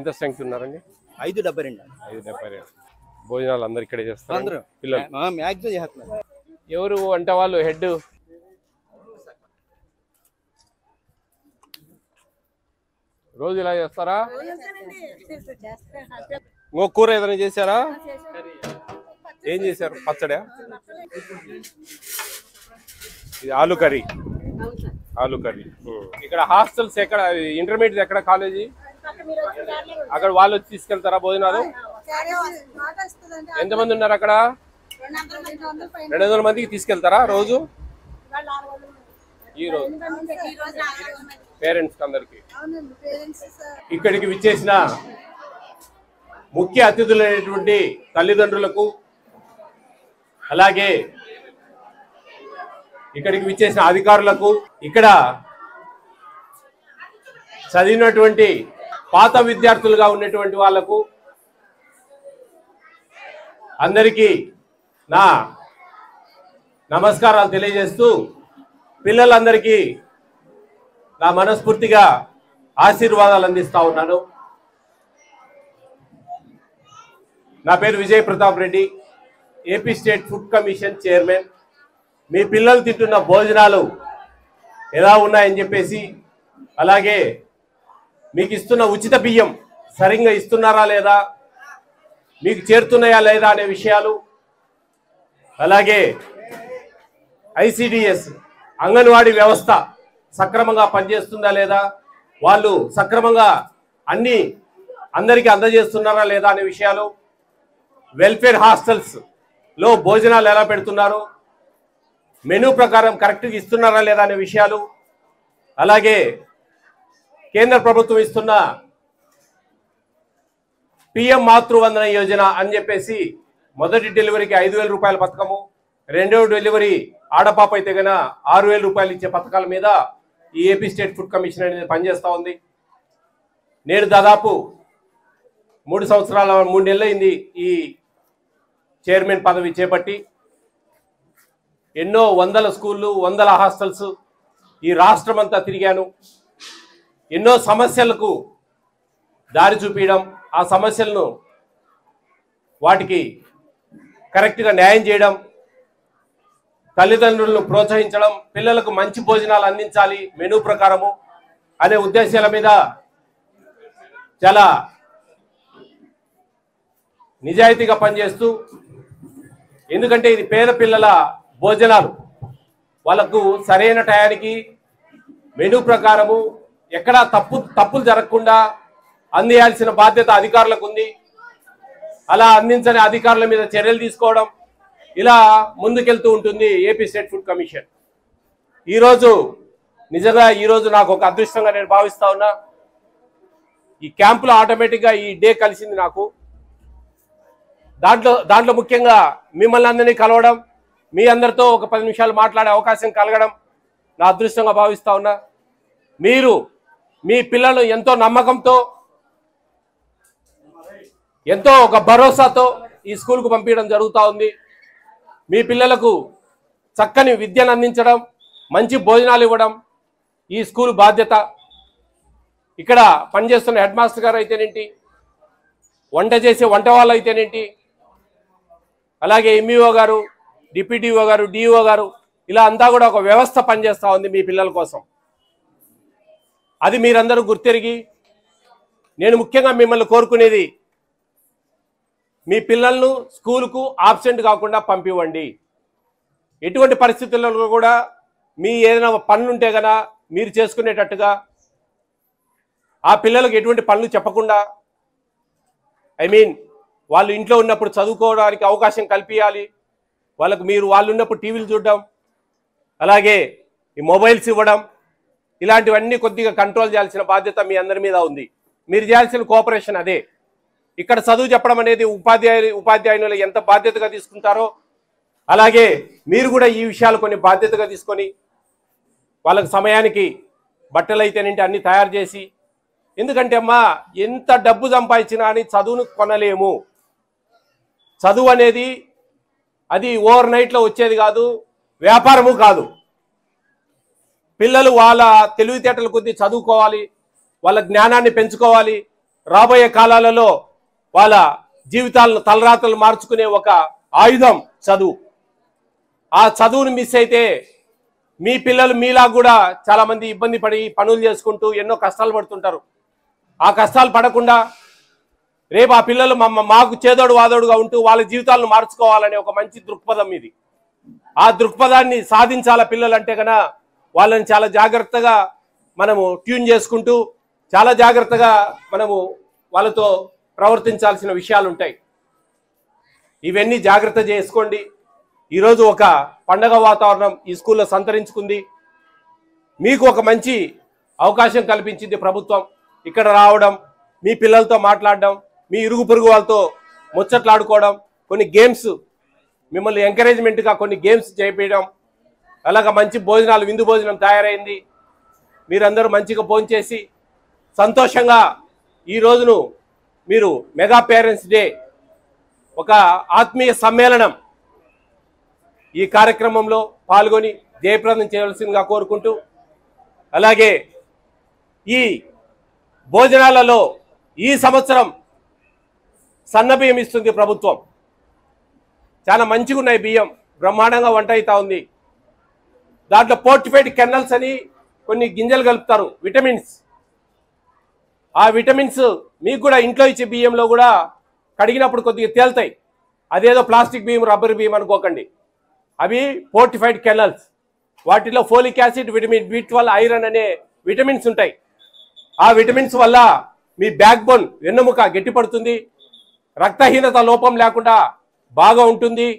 ఎంత స్ట్రెంగ్త్ ఉన్నారండి? 572. 572. భోజనాలు అందరు ఇక్కడే చేస్తారు పిల్లలు? మ్యాక్సిమం చేస్తున్నారు. ఎవరు అంటే వాళ్ళు హెడ్? రోజు ఇలా చేస్తారా? ఇంకో కూర ఏదైనా చేశారా? ఏం చేశారు? పచ్చడా? ఇది ఆలు కర్రీ. ఆలు కర్రీ. ఇక్కడ హాస్టల్స్ ఎక్కడ? ఇంటర్మీడియట్ ఎక్కడ? కాలేజీ అక్కడ వాళ్ళు వచ్చి తీసుకెళ్తారా భోజనాలు? ఎంతమంది ఉన్నారు అక్కడ? 200 మందికి తీసుకెళ్తారా రోజు? ఈ రోజు పేరెంట్స్ అందరికి. ఇక్కడికి విచ్చేసిన ముఖ్య అతిథులైనటువంటి తల్లిదండ్రులకు, అలాగే ఇక్కడికి విచ్చేసిన అధికారులకు, ఇక్కడ చదివినటువంటి పాత విద్యార్థులుగా ఉన్నటువంటి వాళ్లకు అందరికీ నా నమస్కారాలు తెలియజేస్తూ, పిల్లలందరికీ నా మనస్ఫూర్తిగా ఆశీర్వాదాలు అందిస్తా ఉన్నాను. నా పేరు Vijay Pratap Reddy, AP state food commission chairman. మీ పిల్లలు తింటున్న భోజనాలు ఎలా ఉన్నాయని చెప్పేసి, అలాగే మీకు ఇస్తున్న ఉచిత బియ్యం సరిగ్గా ఇస్తున్నారా లేదా, మీకు చేరుతున్నాయా లేదా అనే విషయాలు, అలాగే ఐసిడిఎస్ అంగన్వాడీ వ్యవస్థ సక్రమంగా పనిచేస్తుందా లేదా, వాళ్ళు సక్రమంగా అందరికీ అందజేస్తున్నారా లేదా అనే విషయాలు, వెల్ఫేర్ హాస్టల్స్ లో భోజనాలు ఎలా పెడుతున్నారు, మెనూ ప్రకారం కరెక్ట్గా ఇస్తున్నారా లేదా అనే విషయాలు, అలాగే కేంద్ర ప్రభుత్వం ఇస్తున్న పిఎం మాతృవందన యోజన అని చెప్పేసి మొదటి డెలివరీకి 5,000 రూపాయల పథకము, రెండవ డెలివరీ ఆడపాప అయితే గన 6,000 రూపాయలు ఇచ్చే పథకాల మీద ఈ ఏపీ స్టేట్ ఫుడ్ కమిషన్ అనేది పనిచేస్తూ ఉంది. నేను దాదాపు 3 నెలలు అయింది ఈ చైర్మన్ పదవి చేపట్టి. ఎన్నో వందల స్కూళ్ళు, వందల హాస్టల్స్ ఈ రాష్ట్రం అంతా తిరిగాను. ఎన్నో సమస్యలకు దారి చూపించడం, ఆ సమస్యలను వాటికి కరెక్ట్గా న్యాయం చేయడం, తల్లిదండ్రులను ప్రోత్సహించడం, పిల్లలకు మంచి భోజనాలు అందించాలి మెనూ ప్రకారము అనే ఉద్దేశాల మీద చాలా నిజాయితీగా పనిచేస్తూ, ఎందుకంటే ఇది పేద పిల్లల భోజనాలు, వాళ్ళకు సరైన టయానికి మెనూ ప్రకారము ఎక్కడా తప్పులు జరగకుండా అందించాల్సిన బాధ్యత అధికారులకు ఉంది. అలా అందించని అధికారుల మీద చర్యలు తీసుకోవడం, ఇలా ముందుకెళ్తూ ఉంటుంది ఏపీ స్టేట్ ఫుడ్ కమిషన్. నిజంగా ఈరోజు నాకు ఒక అదృష్టంగా నేను భావిస్తా ఉన్నా. ఈ క్యాంపులో ఆటోమేటిక్గా ఈ డే కలిసింది నాకు. దాంట్లో ముఖ్యంగా మిమ్మల్ని అందరినీ కలవడం, మీ అందరితో ఒక 10 నిమిషాలు మాట్లాడే అవకాశం కలగడం నా అదృష్టంగా భావిస్తా ఉన్నా. మీరు మీ పిల్లలు ఎంతో నమ్మకంతో, ఎంతో ఒక భరోసాతో ఈ స్కూల్కు పంపించడం జరుగుతూ ఉంది. మీ పిల్లలకు చక్కని విద్యను అందించడం, మంచి భోజనాలు ఇవ్వడం ఈ స్కూల్ బాధ్యత. ఇక్కడ పనిచేస్తున్న హెడ్ మాస్టర్ గారు అయితేనేంటి, వంట చేసే వంట వాళ్ళు అయితేనేంటి, అలాగే ఎంఈఓ గారు, డిప్యూటీఓ గారు, డిఈఓ గారు, ఇలా అంతా కూడా ఒక వ్యవస్థ పనిచేస్తూ ఉంది మీ పిల్లల కోసం. అది మీరందరూ గుర్తెరిగి, నేను ముఖ్యంగా మిమ్మల్ని కోరుకునేది, మీ పిల్లలను స్కూలుకు ఆబ్సెంట్ కాకుండా పంపివ్వండి. ఎటువంటి పరిస్థితుల్లో కూడా మీ ఏదైనా పనులు ఉంటే గనా మీరు చేసుకునేటట్టుగా, ఆ పిల్లలకు ఎటువంటి పనులు చెప్పకుండా, వాళ్ళు ఇంట్లో ఉన్నప్పుడు చదువుకోవడానికి అవకాశం కల్పించాలి. వాళ్ళు ఉన్నప్పుడు టీవీలు చూడడం, అలాగే ఈ మొబైల్స్ ఇవ్వడం, ఇలాంటివన్నీ కొద్దిగా కంట్రోల్ చేయాల్సిన బాధ్యత మీ అందరి మీద ఉంది. మీరు చేయాల్సిన కోఆపరేషన్ అదే. ఇక్కడ చదువు చెప్పడం అనేది ఉపాధ్యాయులు ఎంత బాధ్యతగా తీసుకుంటారో, అలాగే మీరు కూడా ఈ విషయాలు కొన్ని బాధ్యతగా తీసుకొని వాళ్ళకి సమయానికి బట్టలు అయితేనేంటి అన్ని తయారు చేసి, ఎందుకంటే అమ్మా ఎంత డబ్బు సంపాదించినా అని చదువును కొనలేము. చదువు అనేది అది ఓవర్ నైట్లో వచ్చేది కాదు, వ్యాపారము కాదు. పిల్లలు వాళ్ళ తెలివితేటల కొద్దీ చదువుకోవాలి, వాళ్ళ జ్ఞానాన్ని పెంచుకోవాలి, రాబోయే కాలాలలో వాళ్ళ జీవితాలను తలరాతలు మార్చుకునే ఒక ఆయుధం చదువు. ఆ చదువును మిస్ అయితే మీ పిల్లలు మీలా కూడా చాలా మంది ఇబ్బంది పడి పనులు చేసుకుంటూ ఎన్నో కష్టాలు పడుతుంటారు. ఆ కష్టాలు పడకుండా రేపు ఆ పిల్లలు మాకు చేదోడు వాదోడుగా ఉంటూ వాళ్ళ జీవితాలను మార్చుకోవాలనే ఒక మంచి దృక్పథం ఇది. ఆ దృక్పథాన్ని సాధించాల పిల్లలంటే కన్నా వాళ్ళని చాలా జాగ్రత్తగా మనము ట్యూన్ చేసుకుంటూ చాలా జాగ్రత్తగా మనము వాళ్ళతో ప్రవర్తించాల్సిన విషయాలు ఉంటాయి. ఇవన్నీ జాగ్రత్త చేసుకోండి. ఈరోజు ఒక పండగ వాతావరణం ఈ స్కూల్లో సంతరించుకుంది. మీకు ఒక మంచి అవకాశం కల్పించింది ప్రభుత్వం. ఇక్కడ రావడం, మీ పిల్లలతో మాట్లాడడం, మీ ఇరుగు పొరుగు వాళ్ళతో ముచ్చట్లాడుకోవడం, కొన్ని గేమ్స్ మిమ్మల్ని ఎంకరేజ్మెంట్గా కొన్ని గేమ్స్ చేయించడం, అలాగా మంచి భోజనాలు, విందు భోజనం తయారైంది. మీరందరూ మంచిగా భోంచేసి సంతోషంగా ఈ రోజును మీరు మెగా పేరెంట్స్ డే ఒక ఆత్మీయ సమ్మేళనం ఈ కార్యక్రమంలో పాల్గొని జయప్రదం చేయవలసిందిగా కోరుకుంటూ, అలాగే ఈ భోజనాలలో ఈ సంవత్సరం సన్నబియ్యం ఇస్తుంది ప్రభుత్వం. చాలా మంచిగా ఉన్నాయి బియ్యం, బ్రహ్మాండంగా వంట అవుతా ఉంది. దాంట్లో పోర్టిఫైడ్ కెర్నల్స్ అని కొన్ని గింజలు కలుపుతారు, విటమిన్స్. ఆ విటమిన్స్ మీకు కూడా ఇంట్లో ఇచ్చే బియ్యంలో కూడా కడిగినప్పుడు కొద్దిగా తేలుతాయి. అదేదో ప్లాస్టిక్ బియ్యం, రబ్బర్ బియ్యం అనుకోకండి. అవి పోర్టిఫైడ్ కెర్నల్స్. వాటిలో folic acid, vitamin B12, iron అనే విటమిన్స్ ఉంటాయి. ఆ విటమిన్స్ వల్ల మీ బ్యాక్ బోన్, వెన్నెముక గట్టిపడుతుంది, రక్తహీనత లోపం లేకుండా బాగా ఉంటుంది,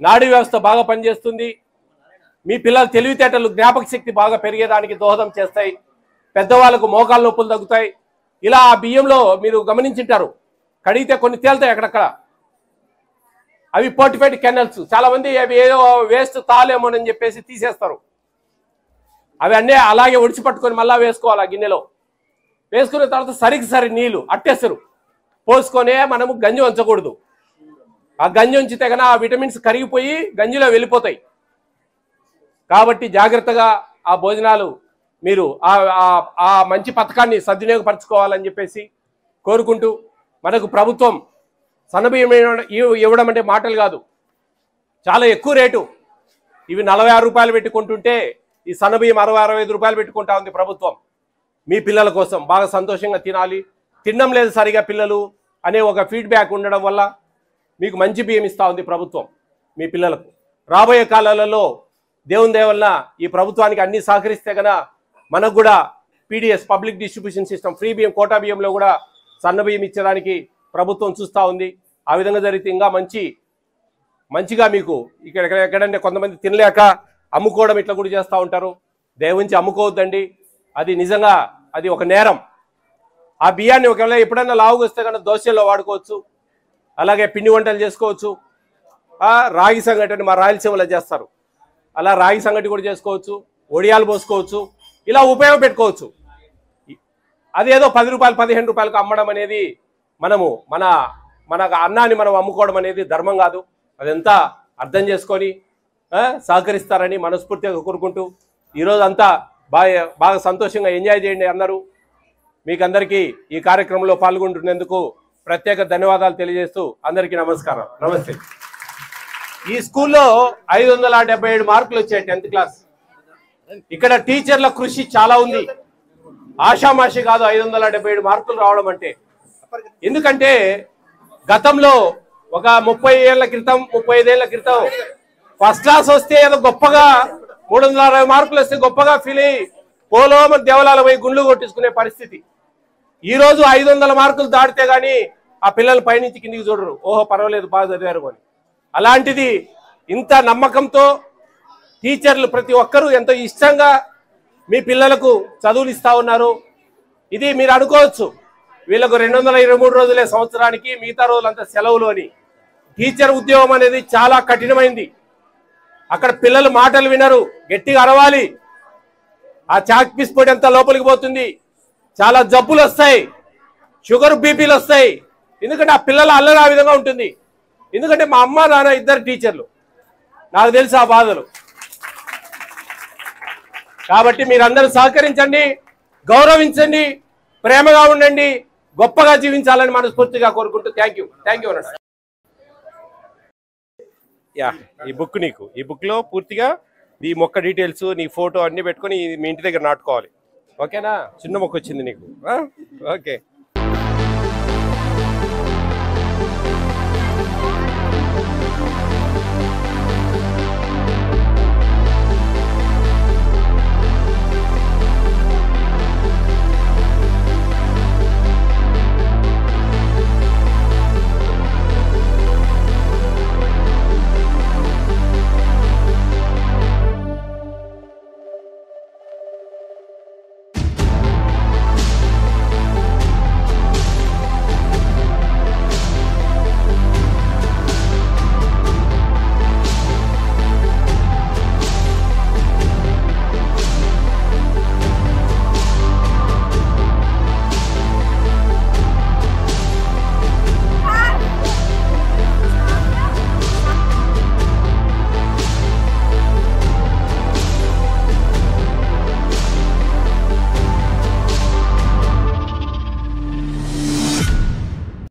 నాడీ వ్యవస్థ బాగా పనిచేస్తుంది, మీ పిల్లల తెలివితేటలు, జ్ఞాపక శక్తి బాగా పెరిగేదానికి దోహదం చేస్తాయి, పెద్దవాళ్ళకు మోకాళ్ళ నొప్పులు తగ్గుతాయి. ఇలా ఆ బియ్యంలో మీరు గమనించుంటారు, కడిగితే కొన్ని తేలుతాయి అక్కడక్కడ. అవి పోర్టిఫైడ్ కెర్నల్స్. చాలా మంది అవి ఏదో వేస్ట్ తాలేమోనని చెప్పేసి తీసేస్తారు. అవి అన్నీ అలాగే ఒడిచి పట్టుకొని మళ్ళీ వేసుకోవాలి. ఆ గిన్నెలో వేసుకున్న తర్వాత సరి నీళ్ళు అట్టేస్తారు పోసుకొనే మనము గంజి ఉంచకూడదు. ఆ గంజి ఉంచితే కన్నా ఆ విటమిన్స్ కరిగిపోయి గంజిలో వెళ్ళిపోతాయి. కాబట్టి జాగ్రత్తగా ఆ భోజనాలు మీరు ఆ మంచి పథకాన్ని సద్వినియోగపరచుకోవాలని చెప్పేసి కోరుకుంటూ, మనకు ప్రభుత్వం సన్నబియ్యం ఇవ్వడం అంటే మాటలు కాదు, చాలా ఎక్కువ రేటు. ఇవి 46 రూపాయలు పెట్టుకుంటుంటే ఈ సన్నబియ్యం 60-65 రూపాయలు పెట్టుకుంటా ఉంది ప్రభుత్వం. మీ పిల్లల కోసం బాగా సంతోషంగా తినాలి, తినడం లేదు సరిగా పిల్లలు అనే ఒక ఫీడ్బ్యాక్ ఉండడం వల్ల మీకు మంచి బియ్యం ఇస్తూ ఉంది ప్రభుత్వం మీ పిల్లలకు. రాబోయే కాలాలలో దేవుని దయ వలన ఈ ప్రభుత్వానికి అన్ని సహకరిస్తే కనుక మనకు కూడా PDS public distribution system free బియ్యం, కోటా బియ్యంలో కూడా సన్న బియ్యం ఇచ్చడానికి ప్రభుత్వం చూస్తూ ఉంది. ఆ విధంగా జరిగితే ఇంకా మంచిగా మీకు ఇక్కడ ఎక్కడంటే కొంతమంది తినలేక అమ్ముకోవడం ఇట్లా కూడా చేస్తూ ఉంటారు. దయవుంచి అమ్ముకోవద్దండి, అది నిజంగా అది ఒక నేరం. ఆ బియ్యాన్ని ఒకవేళ ఎప్పుడైనా లావుగా వస్తే కనుక దోశల్లో వాడుకోవచ్చు, అలాగే పిండి వంటలు చేసుకోవచ్చు. రాగి సంగటి మా రాయలసీమలో చేస్తారు, అలా రాగి సంగటి కూడా చేసుకోవచ్చు, ఒడియాలు పోసుకోవచ్చు, ఇలా ఉపయోగపెట్టుకోవచ్చు. అదేదో 10 రూపాయలు 15 రూపాయలకు అమ్మడం అనేది మన అన్నాన్ని మనం అమ్ముకోవడం అనేది ధర్మం కాదు. అదంతా అర్థం చేసుకొని సహకరిస్తారని మనస్ఫూర్తిగా కోరుకుంటూ, ఈరోజు అంతా బాగా సంతోషంగా ఎంజాయ్ చేయండి అందరూ. మీకు అందరికీ ఈ కార్యక్రమంలో పాల్గొంటున్నందుకు ప్రత్యేక ధన్యవాదాలు తెలియజేస్తూ అందరికీ నమస్కారం. నమస్తే. ఈ స్కూల్లో 577 మార్కులు వచ్చాయి 10th క్లాస్. ఇక్కడ టీచర్ల కృషి చాలా ఉంది, ఆషామాషి కాదు 577 మార్కులు రావడం అంటే. ఎందుకంటే గతంలో ఒక 30 ఏళ్ల క్రితం 35 ఏళ్ల క్రితం ఫస్ట్ క్లాస్ వస్తే ఏదో గొప్పగా 360 మార్కులు వస్తే గొప్పగా ఫీల్ అయ్యి పోలోమ దేవాలయాల పోయి గుండ్లు కొట్టించుకునే పరిస్థితి. ఈరోజు 500 మార్కులు దాటితే గానీ ఆ పిల్లలు పైనుంచి కిందికి చూడరు, ఓహో పర్వాలేదు బాగా చదివారు అని. అలాంటిది ఇంత నమ్మకంతో టీచర్లు ప్రతి ఒక్కరూ ఎంతో ఇష్టంగా మీ పిల్లలకు చదువులు ఇస్తా ఉన్నారు. ఇది మీరు అనుకోవచ్చు వీళ్ళకు 223 రోజులే సంవత్సరానికి, మిగతా రోజులంతా సెలవులు అని. టీచర్ ఉద్యోగం అనేది చాలా కఠినమైంది. అక్కడ పిల్లలు మాటలు వినరు, గట్టిగా అరవాలి, ఆ చాక్ పీస్ పొడి అంతా లోపలికి పోతుంది, చాలా జబ్బులు వస్తాయి, షుగర్ బీపీలు వస్తాయి. ఎందుకంటే ఆ పిల్లల అల్లరి ఆ విధంగా ఉంటుంది. ఎందుకంటే మా అమ్మ నాన్న ఇద్దరు టీచర్లు, నాకు తెలుసు ఆ బాధలు. కాబట్టి మీరందరూ సహకరించండి, గౌరవించండి, ప్రేమగా ఉండండి, గొప్పగా జీవించాలని మనస్ఫూర్తిగా కోరుకుంటూ థ్యాంక్ యూ అన్నాడు. యా, ఈ బుక్ నీకు, ఈ బుక్లో పూర్తిగా ఈ మొక్క డీటెయిల్స్, నీ ఫోటో అన్నీ పెట్టుకొని మీ ఇంటి దగ్గర నాటుకోవాలి. ఓకేనా? చిన్న మొక్క వచ్చింది నీకు. ఓకే.